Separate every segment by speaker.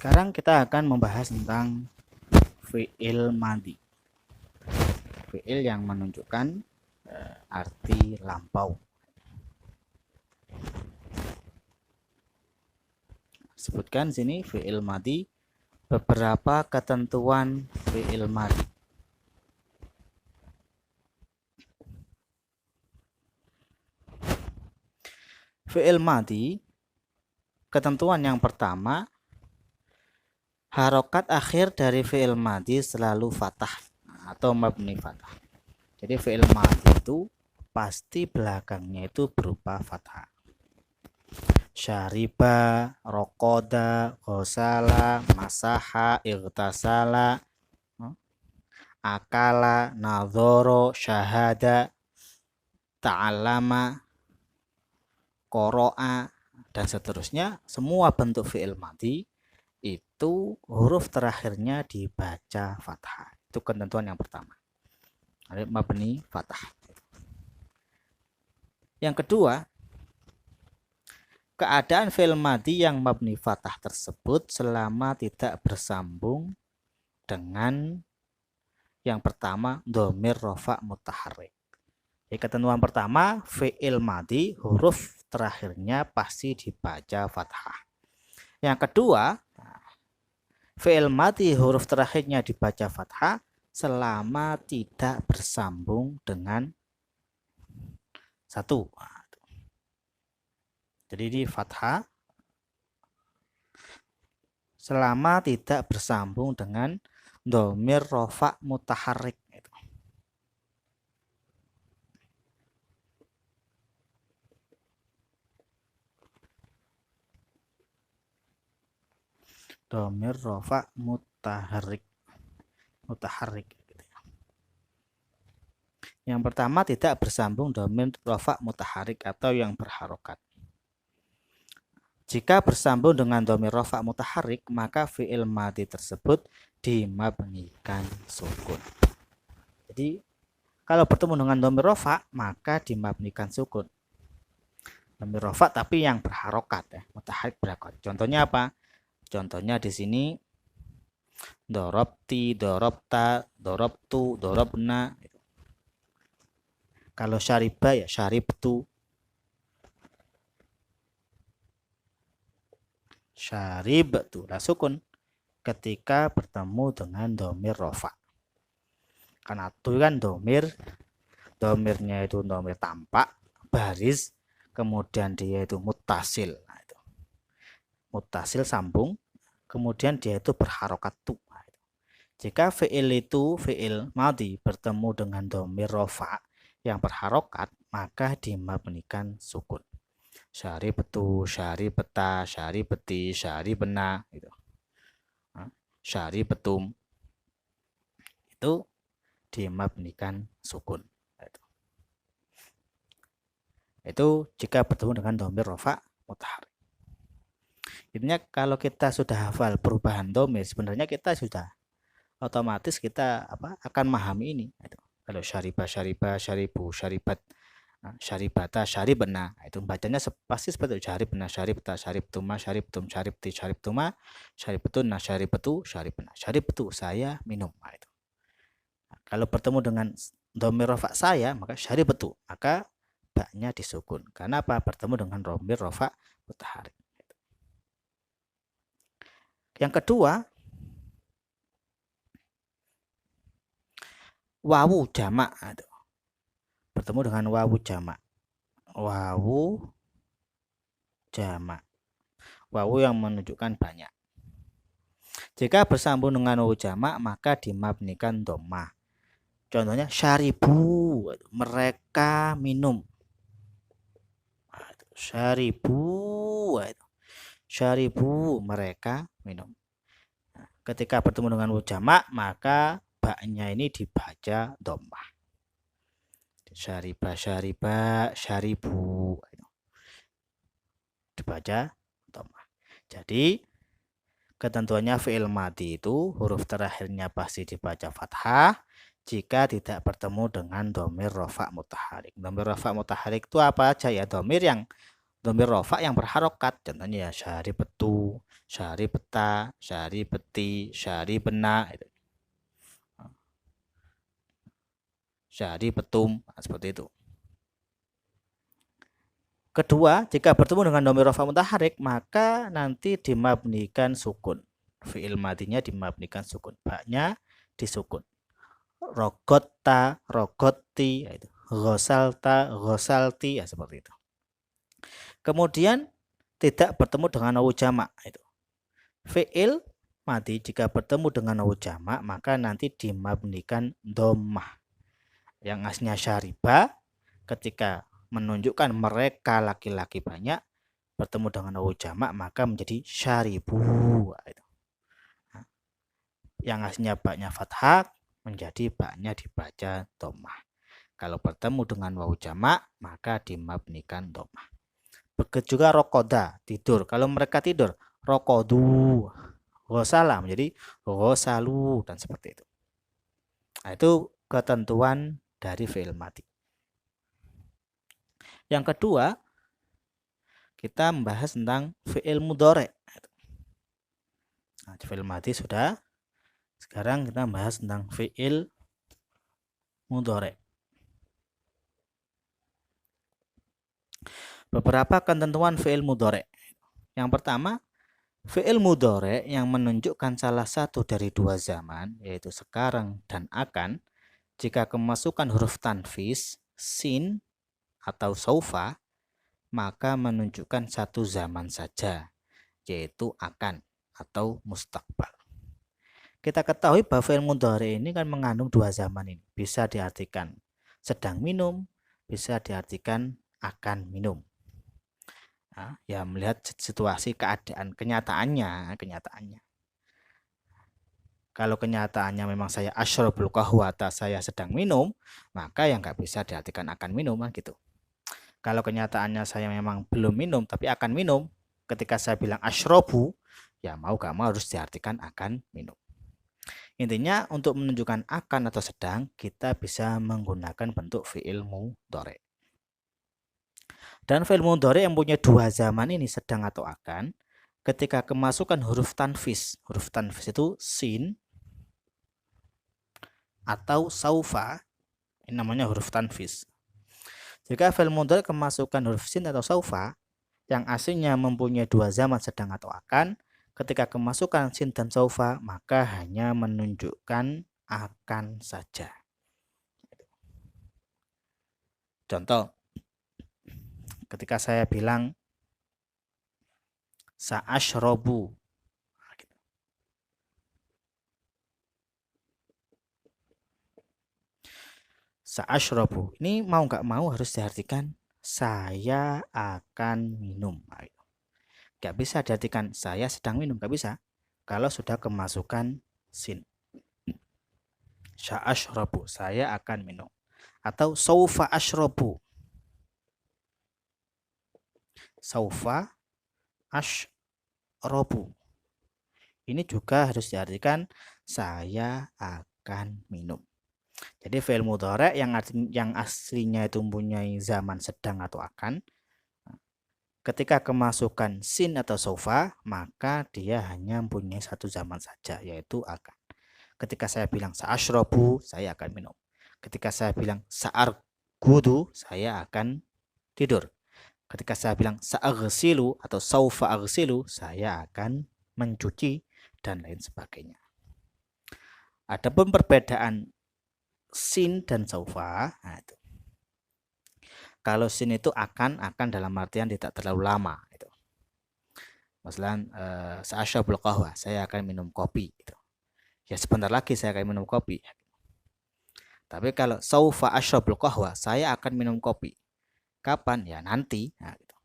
Speaker 1: Sekarang kita akan membahas tentang fi'il madhi. Fi'il yang menunjukkan arti lampau. Sebutkan sini fi'il madhi, beberapa ketentuan fi'il madhi. Fi'il madhi, ketentuan yang pertama, harokat akhir dari fi'il madhi selalu fathah atau mabni fathah. Jadi fi'il madhi itu pasti belakangnya itu berupa fathah. Syariba, rokoda, ghosala, masaha, irtasala, akala, nadhoro, syahada, ta'alama, qoro'a, dan seterusnya. Semua bentuk fi'il madhi itu huruf terakhirnya dibaca fathah. Itu ketentuan yang pertama. Mabni fathah. Yang kedua, keadaan fi'il madhi yang mabni fathah tersebut selama tidak bersambung dengan yang pertama dhamir rafa mutaharrik. Jadi ketentuan pertama, fi'il madhi huruf terakhirnya pasti dibaca fathah. Yang kedua, fi'il madhi huruf terakhirnya dibaca fathah selama tidak bersambung dengan satu. Jadi di fathah selama tidak bersambung dengan dhamir rafa mutaharrik. Dhamir rafa mutaharrik. Yang pertama, tidak bersambung dhamir rafa mutaharrik atau yang berharokat. Jika bersambung dengan dhamir rafa mutaharrik, maka fi'il madhi tersebut dimabnikan sukun. Jadi kalau bertemu dengan dhamir rafa, maka dimabnikan sukun. Dhamir rafa tapi yang berharokat ya, mutaharrik berharokat. Contohnya apa? Contohnya di sini dorobti, dorobta, dorobtu, dorobna. Kalau syariba ya syaribtu, syaribtu lah sukun ketika bertemu dengan dhamir rafa. Karena itu kan domirnya itu domir tampak, baris, kemudian dia itu muttasil. Nah, itu. Muttasil sambung, kemudian dia itu berharokat tu. Nah, itu. Jika fi'il madhi bertemu dengan domir rafa yang berharokat, maka dimabnikan sukun. Syaribtu, syaribeta, syaribeti, syaribena, gitu. Syaribetum itu dimabnikan sukun. Itu jika bertemu dengan dhamir rafa mutaharrik. Intinya kalau kita sudah hafal perubahan dhamir, sebenarnya kita sudah otomatis kita akan memahami ini. Kalau syariba, syariba, syaribu, syaribat, syaribata, syaribena, itu bacanya pasti seperti itu. Syaribna, syaribta, syaribtuma, syaribtum, syaribti, syaribtuma, syaribetuna, syaribetu, syaribena. Syaribtu, saya minum. Nah, itu. Nah, kalau bertemu dengan dhamir rafa saya, maka syaribetu, maka baknya disukun. Karena apa? Bertemu dengan dhamir rafa mutaharrik. Yang kedua, wawu jamak. Bertemu dengan wawu jamak. Wawu jamak. Wawu yang menunjukkan banyak. Jika bersambung dengan wawu jamak, maka dimabnikan dhammah. Contohnya syaribu, mereka minum. Syaribu, syaribu, mereka minum. Ketika bertemu dengan wawu jamak, maka baknya ini dibaca dhammah. Syariba, syariba, syaribu, dibaca dhammah. Jadi ketentuannya fi'il madhi itu huruf terakhirnya pasti dibaca fathah jika tidak bertemu dengan dhamir rafa mutaharrik. Dhamir rafa mutaharrik itu apa aja ya? Dhamir dhamir rafa yang berharokat. Contohnya ya syaribetu, syaribeta, syaribeti, syaribena itu. Syaribetum, seperti itu. Kedua, jika bertemu dengan dhamir rafa mutaharik, maka nanti dimabnikan sukun. Fi'il madinya dimabnikan sukun. Baknya disukun. Rogotta, rogotti, itu. Ghosalta, ghosalti, ya seperti itu. Kemudian tidak bertemu dengan wawu jamak, itu. Fi'il madi jika bertemu dengan wawu jamak, maka nanti dimabnikan dhammah. Yang aslinya syariba, ketika menunjukkan mereka laki-laki banyak, bertemu dengan wawu jamak maka menjadi syaribu. Yang aslinya baknya fathah menjadi baknya dibaca dhammah. Kalau bertemu dengan wawu jamak maka dimabnikan dhammah. Begitu juga rokoda, tidur. Kalau mereka tidur, rokodu. Ghosala menjadi ghosalu, dan seperti itu. Nah, itu ketentuan dari fi'il madi. Yang kedua, kita membahas tentang fi'il mudhari'. Nah, fi'il madi sudah. Sekarang kita membahas tentang fi'il mudhari'. Beberapa ketentuan fi'il mudhari'. Yang pertama, fi'il mudhari' yang menunjukkan salah satu dari dua zaman, yaitu sekarang dan akan, jika kemasukan huruf tanfis, sin, atau saufa, maka menunjukkan satu zaman saja, yaitu akan atau mustaqbal. Kita ketahui bahwa fi'il mudhari' ini kan mengandung dua zaman ini. Bisa diartikan sedang minum, bisa diartikan akan minum. Nah, ya melihat situasi keadaan kenyataannya. Kalau kenyataannya memang saya asyrabul qahwata, saya sedang minum, maka yang nggak bisa diartikan akan minum kan gitu. Kalau kenyataannya saya memang belum minum tapi akan minum, ketika saya bilang asyrabu, ya mau gak mau harus diartikan akan minum. Intinya untuk menunjukkan akan atau sedang, kita bisa menggunakan bentuk fi'il mudhari'. Dan fi'il mudhari' yang punya dua zaman ini, sedang atau akan, ketika kemasukan huruf tanfis itu sin atau saufa, ini namanya huruf tanfis. Jika fi'il mudhari' kemasukan huruf sin atau saufa yang aslinya mempunyai dua zaman sedang atau akan, ketika kemasukan sin dan saufa maka hanya menunjukkan akan saja. Contoh, ketika saya bilang sa'ashrobu, sa'ashrobu ini mau nggak mau harus diartikan saya akan minum. Nggak bisa diartikan saya sedang minum, nggak bisa kalau sudah kemasukan sin. Sa'ashrobu, saya akan minum. Atau saufa ashrobu, saufa ashrobu, ini juga harus diartikan saya akan minum. Jadi fi'il mudhari' yang aslinya itu mempunyai zaman sedang atau akan, ketika kemasukan sin atau saufa maka dia hanya mempunyai satu zaman saja, yaitu akan. Ketika saya bilang sa'ashrobu, saya akan minum. Ketika saya bilang sa'argudu, saya akan tidur. Ketika saya bilang sa'aghsilu atau saufa aghsilu, saya akan mencuci, dan lain sebagainya. Adapun perbedaan sin dan saufa, nah itu. Kalau sin itu akan dalam artian tidak terlalu lama. Itu. Misalnya sa'ashrabul qahwa, saya akan minum kopi. Itu. Ya sebentar lagi saya akan minum kopi. Tapi kalau saufa ashrabul qahwa, saya akan minum kopi. Kapan? Ya nanti. Nah, gitu.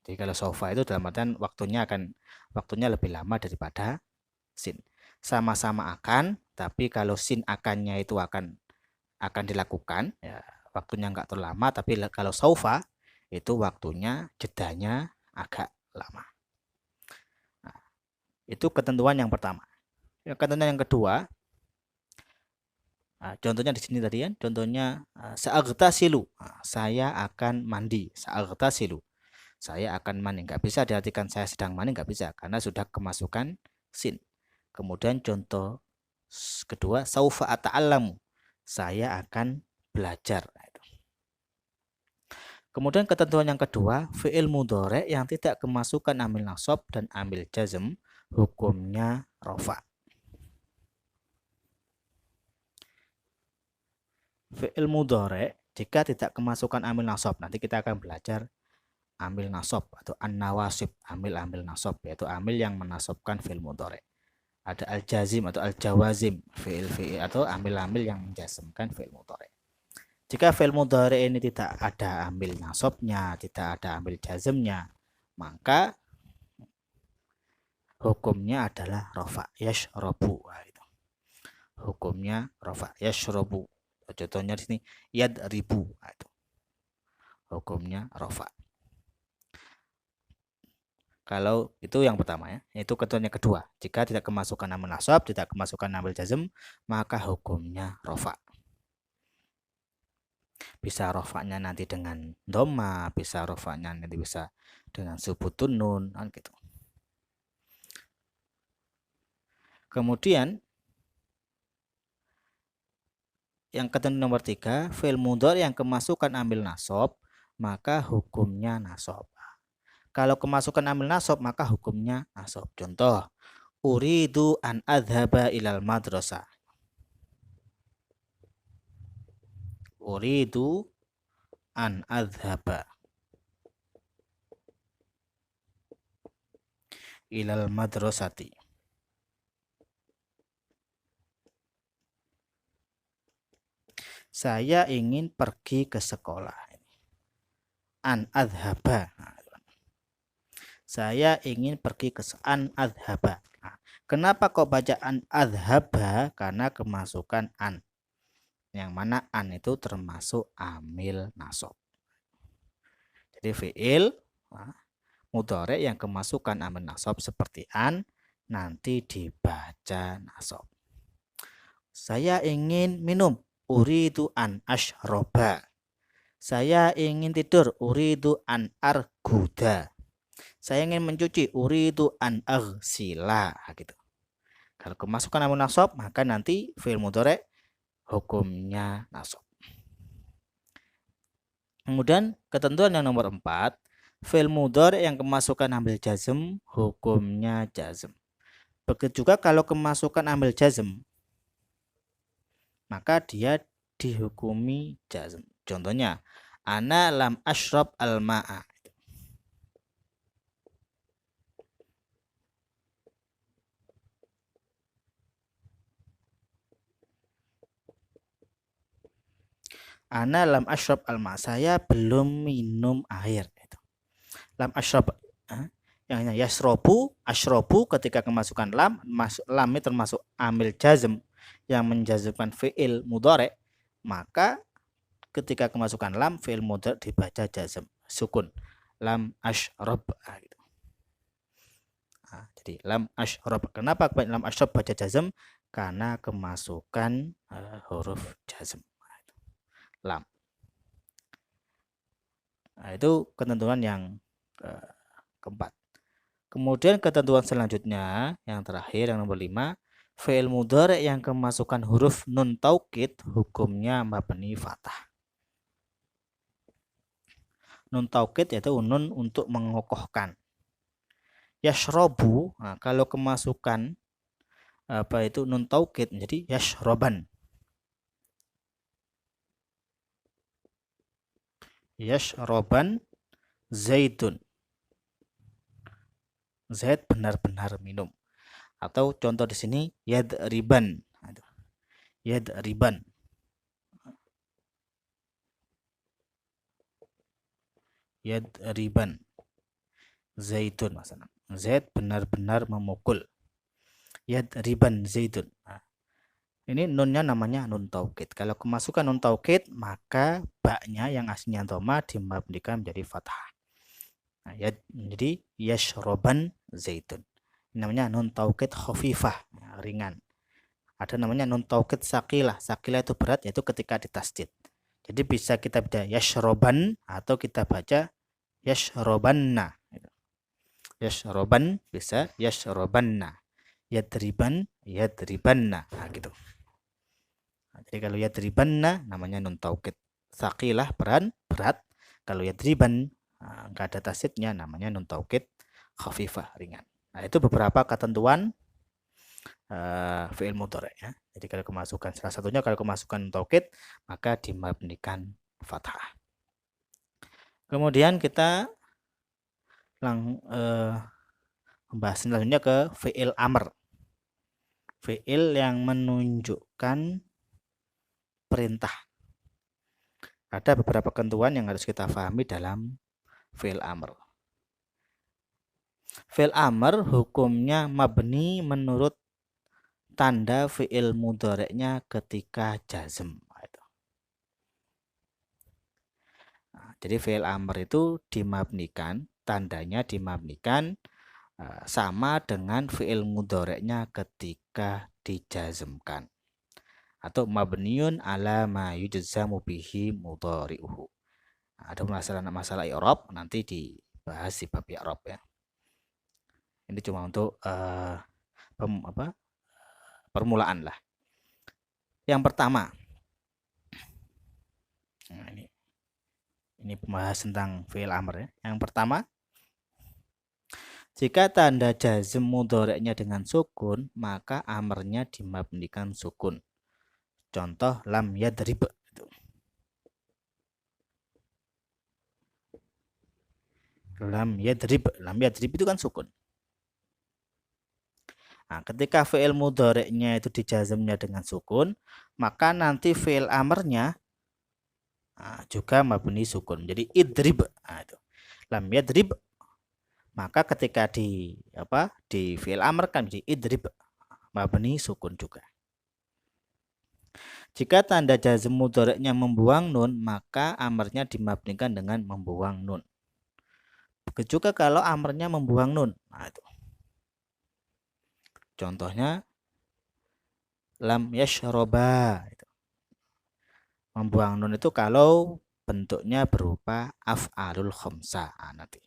Speaker 1: Jadi kalau saufa itu dalam artian waktunya lebih lama daripada sin. Sama-sama akan, tapi kalau sin akannya itu akan dilakukan, ya waktunya enggak terlalu lama, tapi kalau saufa itu waktunya jedanya agak lama. Nah, itu ketentuan yang pertama. Ketentuan yang kedua, nah, contohnya di sini tadi kan, contohnya sa'aghtasilu, nah, saya akan mandi, sa'aghtasilu. Saya akan mandi, nggak bisa diartikan saya sedang mandi, nggak bisa karena sudah kemasukan sin. Kemudian contoh kedua, saufa ata'allamu, saya akan belajar. Kemudian ketentuan yang kedua, fi'il mudhari yang tidak kemasukan amil nasab dan amil jazm, hukumnya rofa. Fi'il mudhari jika tidak kemasukan amil nasab, nanti kita akan belajar amil nasab atau an-nawasib, amil nasab, yaitu amil yang menasabkan fi'il mudhari. Ada al-jazim atau al-jawazim, fi'il atau amil-amil yang menjazmkan fi'il mudhari. Jika fi'il mudhari ini tidak ada amil nasabnya, tidak ada amil jazmnya, maka hukumnya adalah rofa, yashrobu. Hukumnya rofa, yashrobu. Contohnya di sini yadribu. Hukumnya rofa. Kalau itu yang pertama ya, itu ketentuan yang kedua. Jika tidak kemasukan amil nasab, tidak kemasukan amil jazm, maka hukumnya rofa. Bisa rofanya nanti dengan doma, bisa rofanya nanti bisa dengan subutun nun, gitu. Kemudian yang ketentuan nomor 3, fi'il mudhari yang kemasukan amil nasab, maka hukumnya nasab. Kalau kemasukan amil nasab, maka hukumnya nasab. Contoh, uridu an adhaba ilal madrasah. Uridu an adhaba ilal madrasati. Saya ingin pergi ke sekolah. An adhaba. Saya ingin pergi ke an adhaba. Kenapa kok baca an adhaba? Karena kemasukan an. Yang mana an itu termasuk amil nasab. Jadi fi'il mudhari yang kemasukan amil nasab seperti an nanti dibaca nasab. Saya ingin minum, uridu an ashroba. Saya ingin tidur, uridu an arguda. Saya ingin mencuci, uridu an aghsila, gitu. Kalau kemasukan amil nasab, maka nanti fi'il mudhari hukumnya nasab. Kemudian ketentuan yang nomor 4, fi'il mudhari yang kemasukan amil jazm, hukumnya jazm. Begitu juga kalau kemasukan amil jazm, maka dia dihukumi jazm. Contohnya, ana lam ashrab al-ma'a. Ana lam ashrab al-ma'a. Saya belum minum air. Lam ashrab. Yang yasrobu, ashrobu ketika kemasukan lam, lam ini termasuk amil jazm yang menjazmkan fi'il mudhari, maka ketika kemasukan lam, fi'il mudhari dibaca jazm, sukun. Lam ashrab. Gitu. Jadi lam ashrab. Kenapa lam ashrab baca jazm? Karena kemasukan huruf jazm. Lam. Itu ketentuan yang keempat. Kemudian ketentuan selanjutnya yang terakhir yang nomor 5, fi'il mudhari yang kemasukan huruf nun taukid hukumnya mabni fathah. Nun taukid yaitu nun untuk mengokohkan. Yashrobu, kalau kemasukan itu nun taukid menjadi yashroban. Yashroban zaitun. Zaid benar-benar minum. Atau contoh di sini yadriban. Yadriban. Yadriban. Zaitun masalah. Zaid benar-benar memukul. Yadriban zaitun. Ini nunnya namanya nun taukid. Kalau kemasukan nun taukid, maka baknya yang aslinya dhamma dimabnikan menjadi fathah. Jadi yashroban zaitun. Namanya nun taukid khafifah, ringan. Ada namanya nun taukid saqilah. Saqilah itu berat, yaitu ketika ditasdid. Jadi bisa kita baca yashroban atau kita baca yashrobanna. Yashroban bisa yashrobanna. Yadriban, yadribanna. Nah, gitu. Nah, jadi kalau yadribanna namanya nun taukid saqilah, berat. Kalau yadriban nggak ada tasydidnya namanya nun taukid khafifah, ringan. Nah, itu beberapa ketentuan fi'il mudhari ya. Jadi kalau kemasukan salah satunya kalau kemasukan taukid maka dimabnikan fathah. Kemudian kita membahas selanjutnya ke fi'il amr. Fi'il yang menunjukkan perintah. Ada beberapa ketentuan yang harus kita pahami dalam fi'il amr. Fi'il amr hukumnya mabni menurut tanda fi'il mudhari'nya ketika jazm. Nah, jadi fi'il amr itu dimabnikan, tandanya dimabnikan sama dengan fi'il mudhari'nya ketika dijazmkan. Atau mabniun ala ma yujzamu bihi mudhari'uhu. Nah, ada masalah i'rab nanti dibahas di bab i'rab ya. Ini cuma untuk permulaan lah. Yang pertama, nah ini pembahas tentang fi'il amr ya. Yang pertama, jika tanda jazm mudhari'nya dengan sukun, maka amrnya dimabnikan sukun. Contoh lam yadrib. Lam yadrib itu kan sukun. Nah, ketika fi'il mudhari'nya itu dijazmnya dengan sukun, maka nanti fi'il amrnya juga mabni sukun. Jadi idrib. Nah, itu. Lam yadrib. Maka ketika di fi'il amr kan di idrib mabni sukun juga. Jika tanda jazm mudhari'nya membuang nun, maka amrnya dimabnikan dengan membuang nun. Begitu juga kalau amrnya membuang nun. Nah, itu. Contohnya lam yashroba. Membuang nun itu kalau bentuknya berupa af'alul khamsah. Nah, nanti.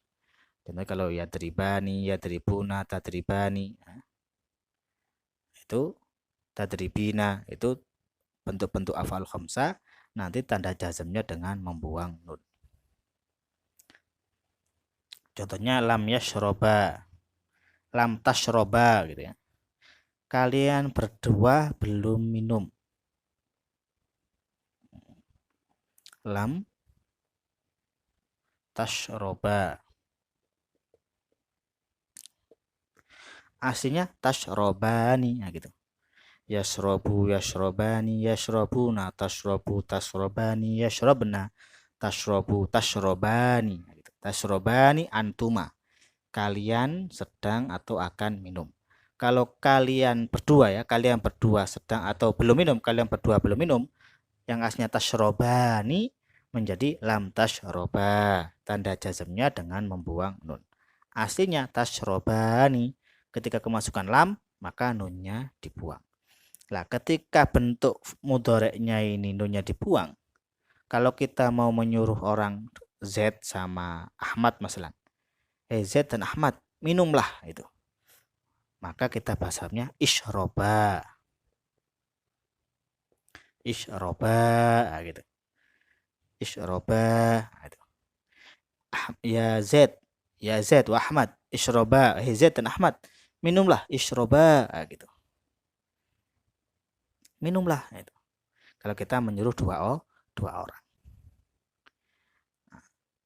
Speaker 1: Contohnya kalau yadribani, yadribuna, tadribani. Nah, itu tadribina itu bentuk-bentuk af'alul khamsah. Nanti tanda jazmnya dengan membuang nun. Contohnya lam yashroba, lam tashroba gitu ya. Kalian berdua belum minum. Lam tashroba. Aslinya tashrobani nah gitu. Yashrobu, yashrobani, yashrobuna, tashrobu, tashrobani, yashrobna, tashrobu, tashrobani. Nah, gitu. Tashrobani antuma. Kalian sedang atau akan minum. Kalau kalian berdua sedang atau belum minum, kalian berdua belum minum, yang aslinya tashrobani menjadi lam tashroba. Tanda jazmnya dengan membuang nun. Aslinya tashrobani, ketika kemasukan lam, maka nunnya dibuang. Nah, ketika bentuk mudhari'nya ini nunnya dibuang, kalau kita mau menyuruh orang Z sama Ahmad masalah, Z dan Ahmad, minumlah itu. Maka kita bahasanya ishroba. Ishroba gitu. Ishroba gitu. Ya Z wa Ahmad, ishroba. Z dan Ahmad, minumlah, ishroba gitu. Minumlah itu. Kalau kita menyuruh dua orang.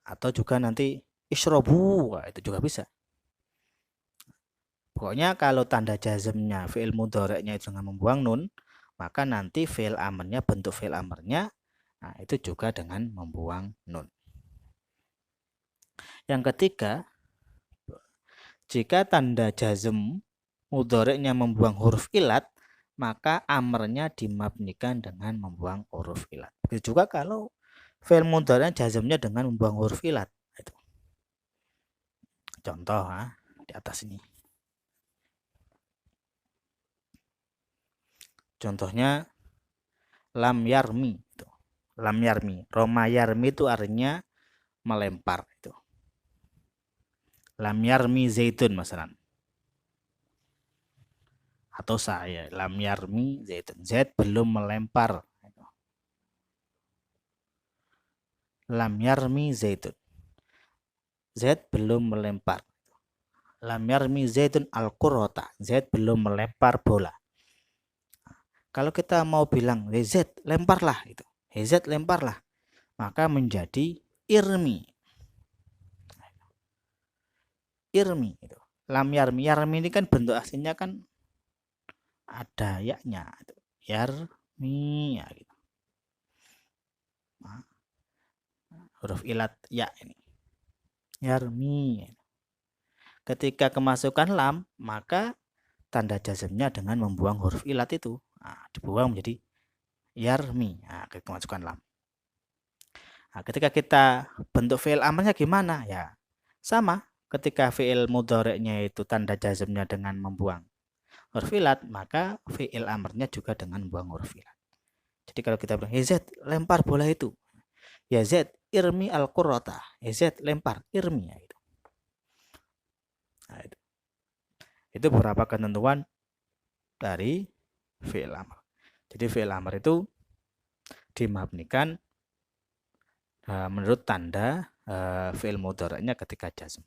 Speaker 1: Atau juga nanti ishrobu, itu juga bisa. Pokoknya kalau tanda jazmnya fi'il mudhari'nya itu dengan membuang nun, maka nanti fi'il amrnya, bentuk fi'il amrnya itu juga dengan membuang nun. Yang ketiga, jika tanda jazm mudhari'nya membuang huruf ilat, maka amrnya dimabnikan dengan membuang huruf ilat. Begitu juga kalau fi'il mudhari'nya jazmnya dengan membuang huruf ilat. Itu. Contoh di atas ini. Contohnya lam yarmi itu. Lam yarmi. Roma yarmi itu artinya melempar itu. lam yarmi zaitun masalan. Atau saya, lam yarmi zaitun. Zaid belum melempar. Lam yarmi zaitun. Zaid belum melempar. Lam yarmi zaitun al-qurrata. Zaid belum melempar bola. Kalau kita mau bilang, Zaid lemparlah itu. Zaid lemparlah. Maka menjadi irmi. Irmi itu. Lam yarmi. Yarmi ini kan bentuk aslinya kan ada yaknya. Yarmi ya gitu. Nah, huruf ilat ya ini. Yarmi. Ketika kemasukan lam, maka tanda jazmnya dengan membuang huruf ilat itu. Nah, dibuang menjadi yarmi. Nah, kemasukan lam. Nah, ketika kita bentuk fi'il amarnya gimana? Ya, sama. Ketika fi'il mudhari'nya itu tanda jazmnya dengan membuang huruf ilat, maka fi'il amarnya juga dengan membuang huruf ilat. Jadi kalau kita bilang, Z lempar bola itu. Ya Z irmi al-qurrata. Z lempar irmi. Ya, itu. Nah, itu beberapa ketentuan dari fi'il amr. Jadi fi'il amr itu dimabnikan menurut tanda fi'il mudhari'nya ketika jazm.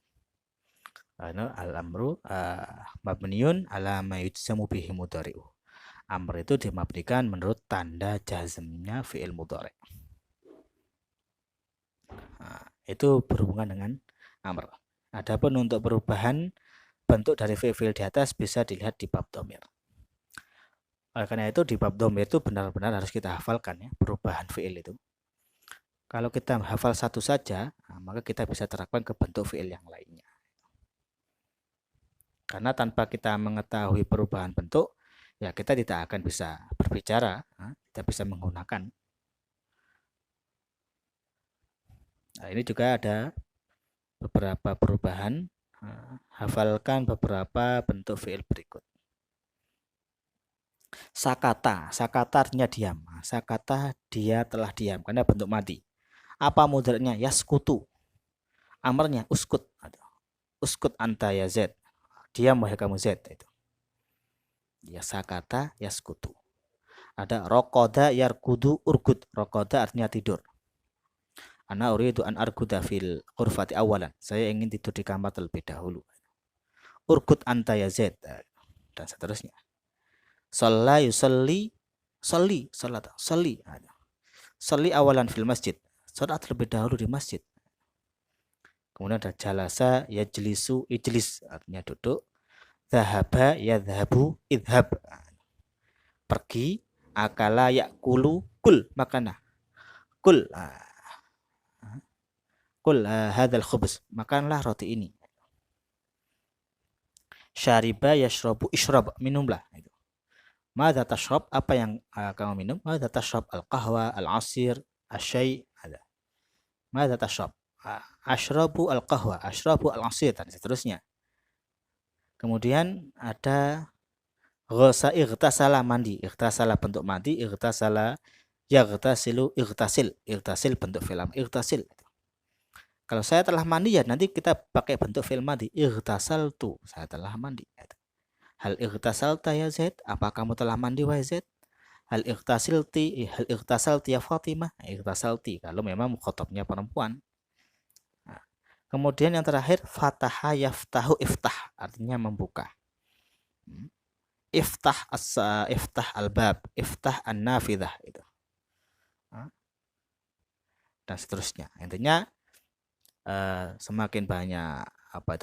Speaker 1: Al-amru mabniun ala ma yujzamu bihi mudhari'u. Amr itu dimabnikan menurut tanda jazmnya fi'il mudhari'. Nah, itu berhubungan dengan amr. Adapun untuk perubahan bentuk dari fi'il di atas bisa dilihat di bab dhamir. Oleh karena itu di bab dhamir itu benar-benar harus kita hafalkan ya perubahan fi'il itu. Kalau kita hafal satu saja, maka kita bisa terapkan ke bentuk fi'il yang lainnya. Karena tanpa kita mengetahui perubahan bentuk, ya kita tidak akan bisa berbicara, tidak bisa menggunakan. Nah, ini juga ada beberapa perubahan. Hafalkan beberapa bentuk fi'il berikut. Sakata, sakata artinya diam. Sakata dia telah diam karena bentuk madi. Apa mudhari'nya? Yaskutu. Amarnya uskut. Uskut anta ya Z. Diam wahai kamu Z itu. Ya sakata yaskutu. Ada rokoda yarkudu urgud. Rokoda artinya tidur. Ana uridu an arguda fil ghurfati awalan. Saya ingin tidur di kamar terlebih dahulu. Urgud anta ya Z. Dan seterusnya. Shalla yusalli. Salli. Salat. Salli. Salli awalan fil masjid. Salat terlebih dahulu di masjid. Kemudian ada jalasa yajlisu ijlis artinya duduk. Dhahaba yadhabu idhab. Pergi. Akala yakulu kul makanah. Kul. Kul hadzal khubz. Makanlah roti ini. Syariba yashrabu ishrab. Minumlah. Madza tashrab? Apa yang kamu minum? Madza tashrab? Al-qahwa, al-asir, asy-syai. Madza tashrab? Ashrabu al-qahwa, ashrabu al-asir dan seterusnya. Kemudian ada ghasa ightasala mandi. Ightasala bentuk mandi, ightasala yaghtasilu ightasil. Ightasil bentuk fi'il amr, ightasil. Kalau saya telah mandi ya nanti kita pakai bentuk fi'il madi. Ightasaltu, saya telah mandi. Hal ightasalta ya Zaid? Apa kamu telah mandi wahai Zaid? Hal ightasalti ya Fatimah? Ightasalti kalau memang mukhatabnya perempuan. Nah, kemudian yang terakhir fataha yaftahu iftah artinya membuka. Iftah al-bab, iftah an-nafidah itu. Dan seterusnya. Intinya semakin banyak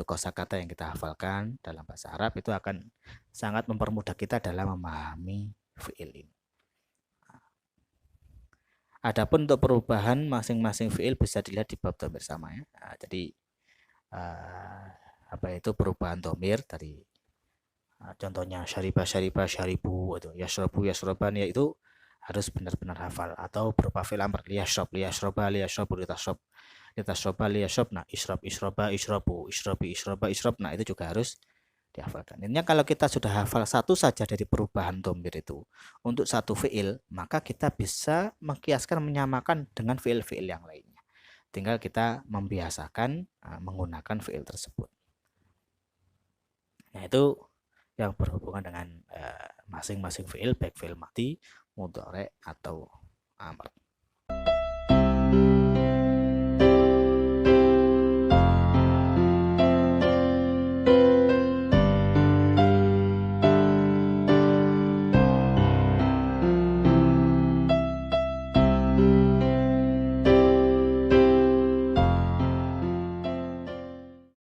Speaker 1: kosakata yang kita hafalkan dalam bahasa Arab itu akan sangat mempermudah kita dalam memahami fi'il ini. Adapun untuk perubahan masing-masing fi'il bisa dilihat di bab dhamir sama ya. Jadi perubahan dhamir dari contohnya syariba syaribu atau yashrabu yashraban ya itu harus benar-benar hafal atau berupa fi'il amr liyashrab liyashroba liyashrabu litashrab litasroba liyashrabna ishrab ishraba ishrabu ishrabi ishraba ishrabna itu juga harus dihafalkan. Intinya kalau kita sudah hafal satu saja dari perubahan dhamir itu untuk satu fi'il, maka kita bisa mengkiaskan menyamakan dengan fi'il-fi'il yang lainnya. Tinggal kita membiasakan menggunakan fi'il tersebut. Nah, itu yang berhubungan dengan masing-masing fiil, baik fiil madi, mudhari atau amr.